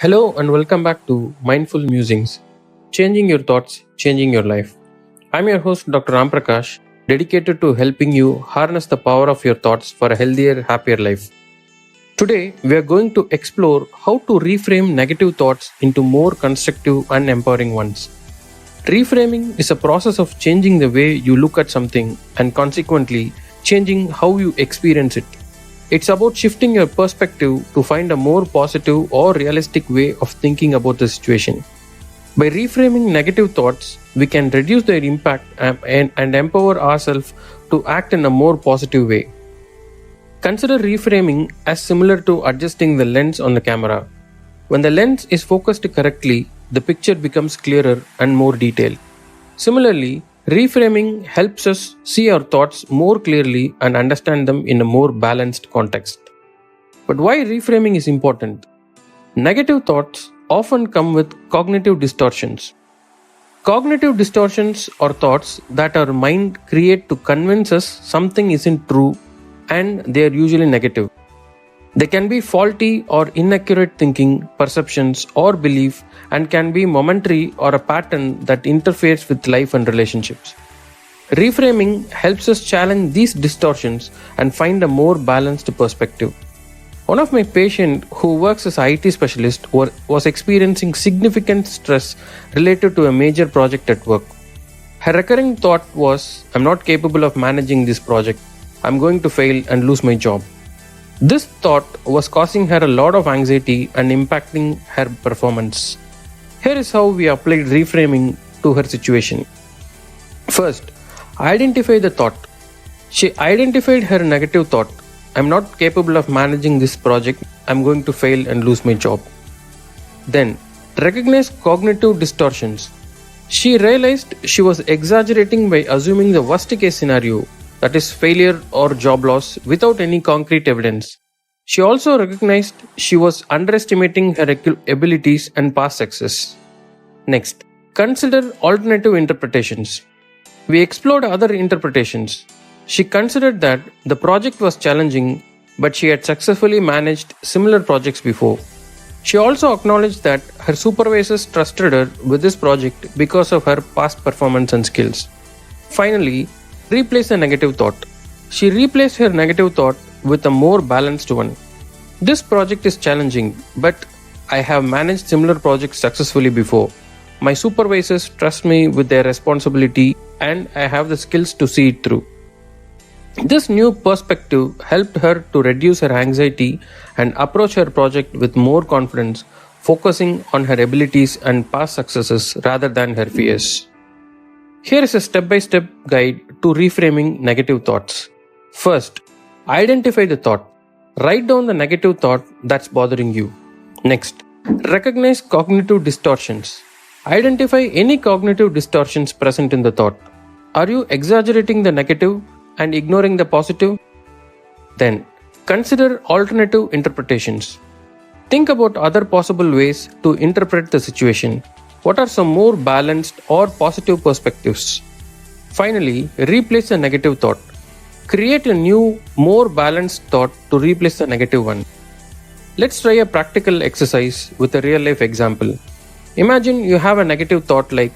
Hello and welcome back to Mindful Musings, changing your thoughts, changing your life. I'm your host, Dr. Ramprakash, dedicated to helping you harness the power of your thoughts for a healthier, happier life. Today, we are going to explore how to reframe negative thoughts into more constructive and empowering ones. Reframing is a process of changing the way you look at something and consequently changing how you experience it. It's about shifting your perspective to find a more positive or realistic way of thinking about the situation. By reframing negative thoughts, we can reduce their impact and empower ourselves to act in a more positive way. Consider reframing as similar to adjusting the lens on the camera. When the lens is focused correctly, the picture becomes clearer and more detailed. Similarly, reframing helps us see our thoughts more clearly and understand them in a more balanced context. But why reframing is important? Negative thoughts often come with cognitive distortions. Cognitive distortions are thoughts that our mind create to convince us something isn't true, and they are usually negative. They can be faulty or inaccurate thinking, perceptions, or belief, and can be momentary or a pattern that interferes with life and relationships. Reframing helps us challenge these distortions and find a more balanced perspective. One of my patients who works as an IT specialist was experiencing significant stress related to a major project at work. Her recurring thought was, I'm not capable of managing this project. I'm going to fail and lose my job. This thought was causing her a lot of anxiety and impacting her performance. Here is how we applied reframing to her situation. First, identify the thought. She identified her negative thought. I'm not capable of managing this project. I'm going to fail and lose my job. Then, recognize cognitive distortions. She realized she was exaggerating by assuming the worst case scenario, that is failure or job loss, without any concrete evidence. She also recognized she was underestimating her abilities and past success. Next, consider alternative interpretations. We explored other interpretations. She considered that the project was challenging, but she had successfully managed similar projects before. She also acknowledged that her supervisors trusted her with this project because of her past performance and skills. Finally, replace the negative thought. She replaced her negative thought with a more balanced one. This project is challenging, but I have managed similar projects successfully before. My supervisors trust me with their responsibility and I have the skills to see it through. This new perspective helped her to reduce her anxiety and approach her project with more confidence, focusing on her abilities and past successes rather than her fears. Here is a step-by-step guide to reframing negative thoughts. First, identify the thought. Write down the negative thought that's bothering you. Next, recognize cognitive distortions. Identify any cognitive distortions present in the thought. Are you exaggerating the negative and ignoring the positive? Then, consider alternative interpretations. Think about other possible ways to interpret the situation. What are some more balanced or positive perspectives? Finally, replace the negative thought. Create a new, more balanced thought to replace the negative one. Let's try a practical exercise with a real life example. Imagine you have a negative thought like,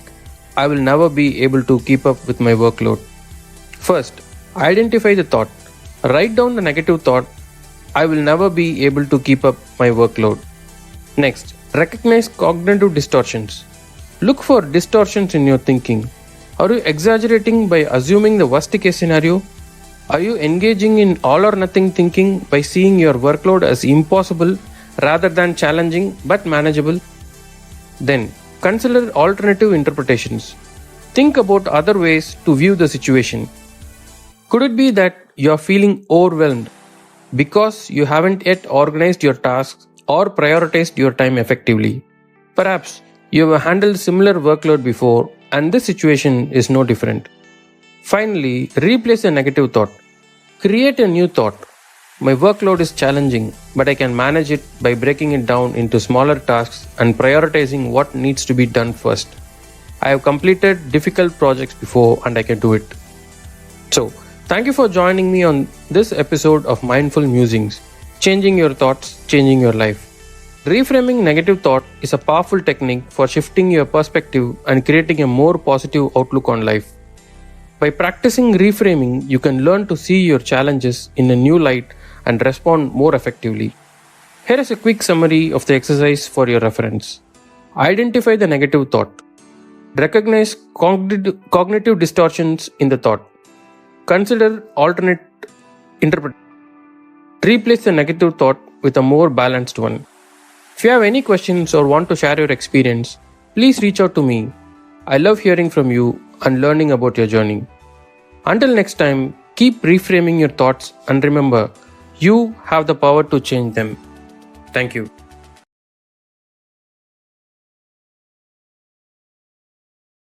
I will never be able to keep up with my workload. First, identify the thought. Write down the negative thought, I will never be able to keep up my workload. Next, recognize cognitive distortions. Look for distortions in your thinking. Are you exaggerating by assuming the worst case scenario? Are you engaging in all or nothing thinking by seeing your workload as impossible rather than challenging but manageable? Then, consider alternative interpretations. Think about other ways to view the situation. Could it be that you are feeling overwhelmed because you haven't yet organized your tasks or prioritized your time effectively? Perhaps you have handled similar workload before and this situation is no different. Finally, replace a negative thought. Create a new thought. My workload is challenging, but I can manage it by breaking it down into smaller tasks and prioritizing what needs to be done first. I have completed difficult projects before and I can do it. So, thank you for joining me on this episode of Mindful Musings, changing your thoughts, changing your life. Reframing negative thought is a powerful technique for shifting your perspective and creating a more positive outlook on life. By practicing reframing, you can learn to see your challenges in a new light and respond more effectively. Here is a quick summary of the exercise for your reference. Identify the negative thought. Recognize cognitive distortions in the thought. Consider alternate interpretation. Replace the negative thought with a more balanced one. If you have any questions or want to share your experience, please reach out to me. I love hearing from you and learning about your journey. Until next time, keep reframing your thoughts and remember, you have the power to change them. Thank you.